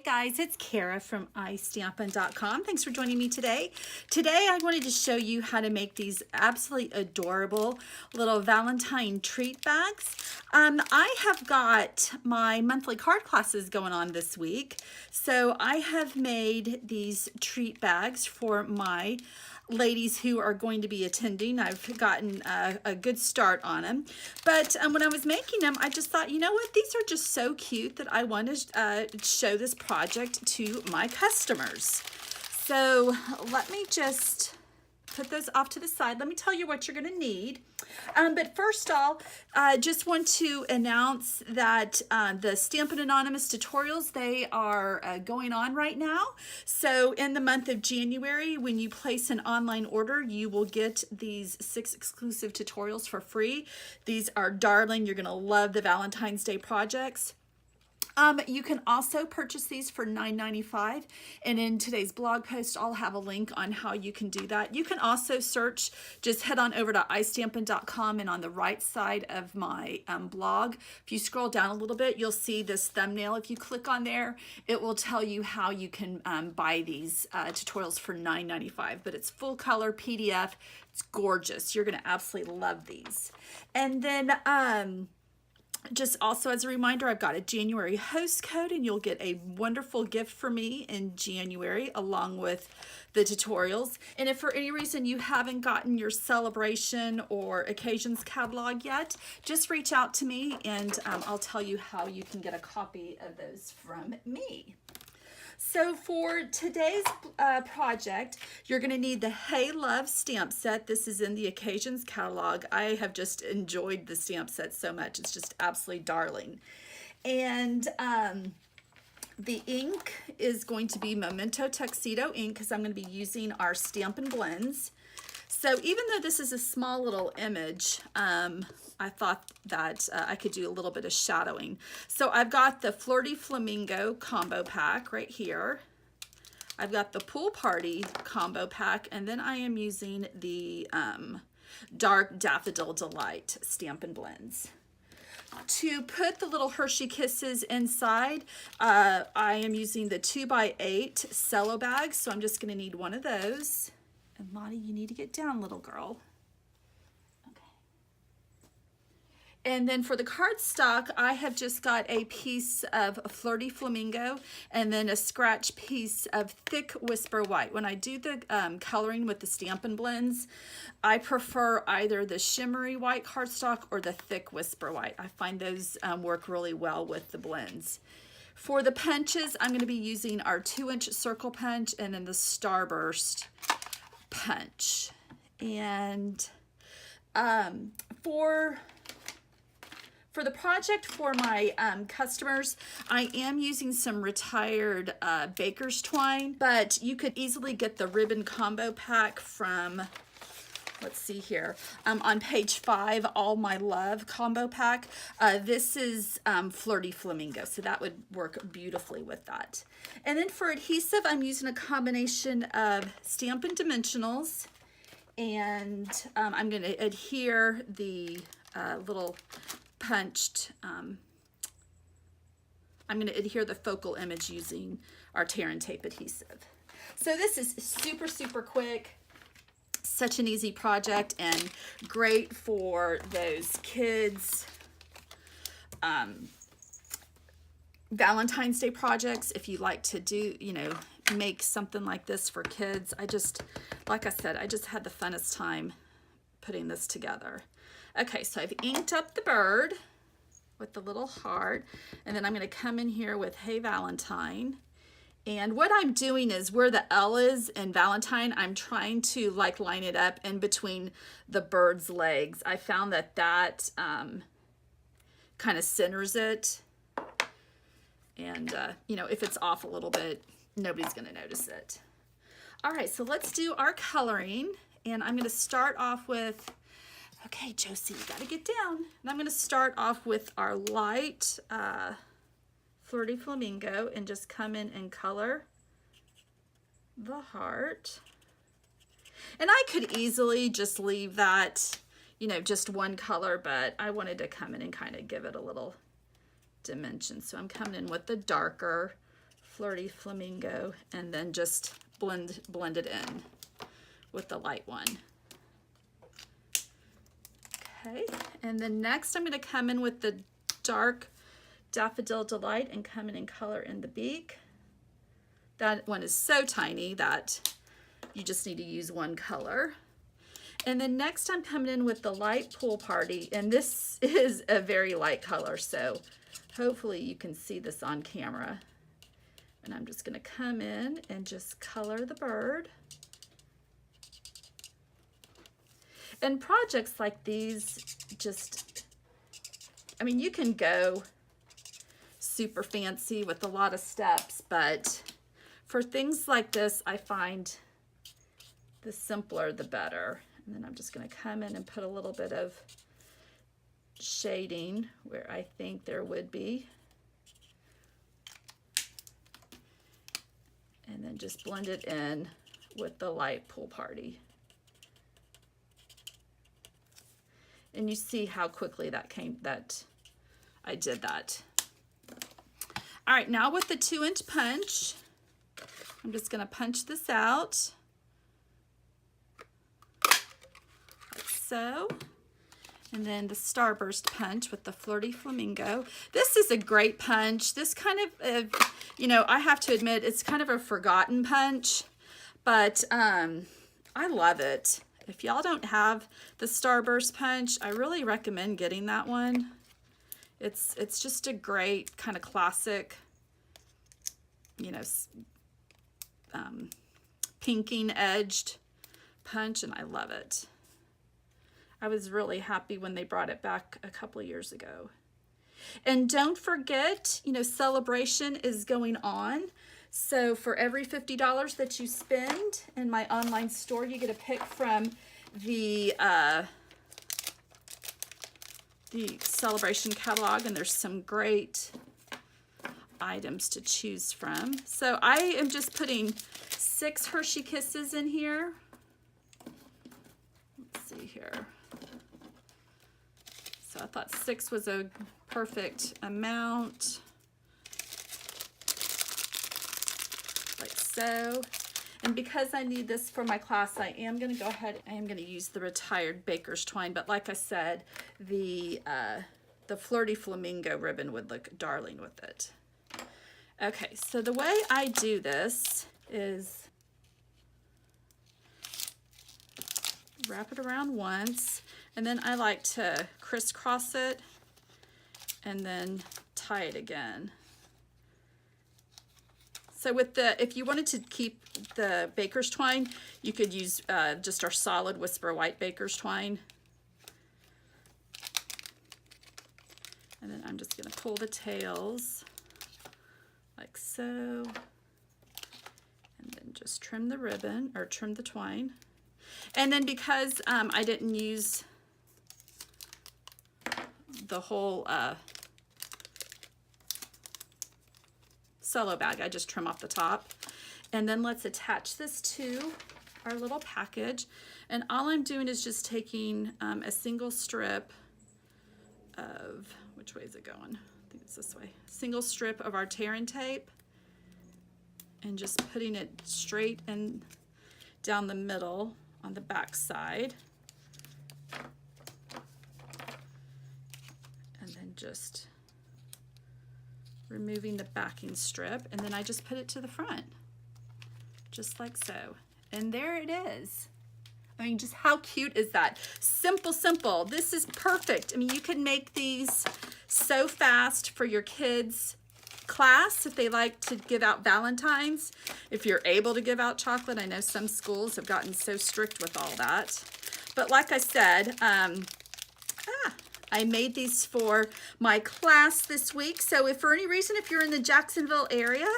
guys, it's Kara from iStampin.com. Thanks for joining me today. Today I wanted to show you how to make these absolutely adorable little Valentine treat bags. I have got my monthly card classes going on this week, so I have made these treat bags for my ladies who are going to be attending. I've gotten a good start on them, but when I was making them, I just thought, you know what, these are just so cute that I want to show this project to my customers. So let me just put those off to the side. Let me tell you what you're going to need. But first off, I just want to announce that the Stampin' Anonymous tutorials, they are going on right now. So in the month of January, when you place an online order, you will get these 6 exclusive tutorials for free. These are darling. You're going to love the Valentine's Day projects. You can also purchase these for $9.95, and in today's blog post I'll have a link on how you can do that. You can also search, just head on over to iStampin.com, and on the right side of my blog, if you scroll down a little bit, you'll see this thumbnail. If you click on there, it will tell you how you can buy these tutorials for $9.95, but it's full color PDF. It's gorgeous. You're going to absolutely love these. And then just also as a reminder, I've got a January host code, and you'll get a wonderful gift for me in January along with the tutorials. And if for any reason you haven't gotten your celebration or occasions catalog yet, just reach out to me, and I'll tell you how you can get a copy of those from me. So for today's project, you're going to need the Hey Love stamp set. This is in the Occasions catalog. I have just enjoyed the stamp set so much. It's just absolutely darling. And the ink is going to be Memento Tuxedo ink, because I'm going to be using our Stampin' Blends. So even though this is a small little image, I thought that I could do a little bit of shadowing. So I've got the Flirty Flamingo combo pack right here. I've got the Pool Party combo pack, and then I am using the Dark Daffodil Delight Stampin' Blends. To put the little Hershey Kisses inside, I am using the 2x8 cello bags, so I'm just going to need one of those. And Lottie, you need to get down, little girl. Okay. And then for the cardstock, I have just got a piece of Flirty Flamingo and then a scratch piece of Thick Whisper White. When I do the coloring with the Stampin' Blends, I prefer either the shimmery white cardstock or the Thick Whisper White. I find those work really well with the blends. For the punches, I'm going to be using our 2-inch circle punch and then the Starburst punch. And for the project for my customers, I am using some retired baker's twine, but you could easily get the ribbon combo pack from, let's see here, on page 5, All My Love combo pack. This is Flirty Flamingo, so that would work beautifully with that. And then for adhesive, I'm using a combination of Stampin' Dimensionals, and I'm going to adhere the little punched, I'm going to adhere the focal image using our tear and tape adhesive. So this is super, super quick. Such an easy project and great for those kids Valentine's Day projects. If you like to do, you know, make something like this for kids, like I said, I just had the funnest time putting this together. Okay, so I've inked up the bird with the little heart, and then I'm going to come in here with Hey Valentine. And what I'm doing is where the L is in Valentine, I'm trying to like line it up in between the bird's legs. I found that kind of centers it. And, you know, if it's off a little bit, nobody's going to notice it. All right, so let's do our coloring. And I'm going to start off with, okay, Josie, you got to get down. And I'm going to start off with our light Flirty Flamingo and just come in and color the heart. And I could easily just leave that, you know, just one color, but I wanted to come in and kind of give it a little dimension. So I'm coming in with the darker Flirty Flamingo, and then just blend it in with the light one. Okay, and then next I'm going to come in with the dark Daffodil Delight and come in and color in the beak. That one is so tiny that you just need to use one color. And then next I'm coming in with the light Pool Party, and this is a very light color, so hopefully you can see this on camera. And I'm just going to come in and just color the bird. And projects like these, just, I mean, you can go super fancy with a lot of steps, but for things like this, I find the simpler the better. And then I'm just going to come in and put a little bit of shading where I think there would be. And then just blend it in with the light Pool Party. And you see how quickly that I did that. All right, now with the 2-inch punch, I'm just gonna punch this out, like so. And then the Starburst punch with the Flirty Flamingo. This is a great punch. This kind of, you know, I have to admit, it's kind of a forgotten punch, but I love it. If y'all don't have the Starburst punch, I really recommend getting that one. It's just a great kind of classic, you know, pinking edged punch, and I love it. I was really happy when they brought it back a couple of years ago. And don't forget, you know, Sale-a-bration is going on. So for every $50 that you spend in my online store, you get a pick from the Sale-a-bration catalog, and there's some great items to choose from. So I am just putting 6 Hershey Kisses in here. Let's see here. So I thought 6 was a perfect amount. Like so. And because I need this for my class, I am going to go ahead, I am going to use the retired baker's twine. But like I said, the Flirty Flamingo ribbon would look darling with it. Okay, so the way I do this is wrap it around once, and then I like to crisscross it and then tie it again. So with if you wanted to keep the baker's twine, you could use just our solid Whisper White baker's twine. And then I'm just going to pull the tails like so, and then just trim the ribbon, or trim the twine. And then because I didn't use the whole cello bag, I just trim off the top. And then let's attach this to our little package. And all I'm doing is just taking a single strip of, which way is it going? I think it's this way. Single strip of our tear and tape, and just putting it straight and down the middle on the back side. And then just removing the backing strip, and then I just put it to the front, just like so. And there it is. I mean, just how cute is that? Simple, simple. This is perfect. I mean, you can make these so fast for your kids' class if they like to give out Valentines. If you're able to give out chocolate, I know some schools have gotten so strict with all that. But like I said, I made these for my class this week. So if for any reason, if you're in the Jacksonville area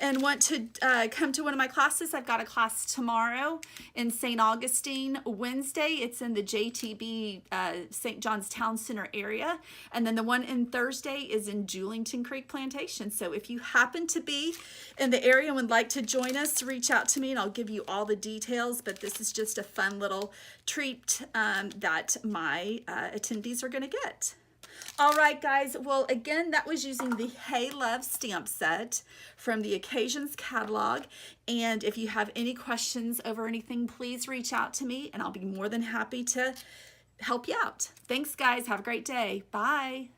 and want to come to one of my classes, I've got a class tomorrow in St. Augustine. Wednesday, it's in the JTB St. John's Town Center area. And then the one in Thursday is in Julington Creek Plantation. So if you happen to be in the area and would like to join us, reach out to me and I'll give you all the details. But this is just a fun little treat that my attendees are going to get. All right, guys. Well, again, that was using the Hey Love stamp set from the Occasions catalog. And if you have any questions over anything, please reach out to me and I'll be more than happy to help you out. Thanks, guys. Have a great day. Bye.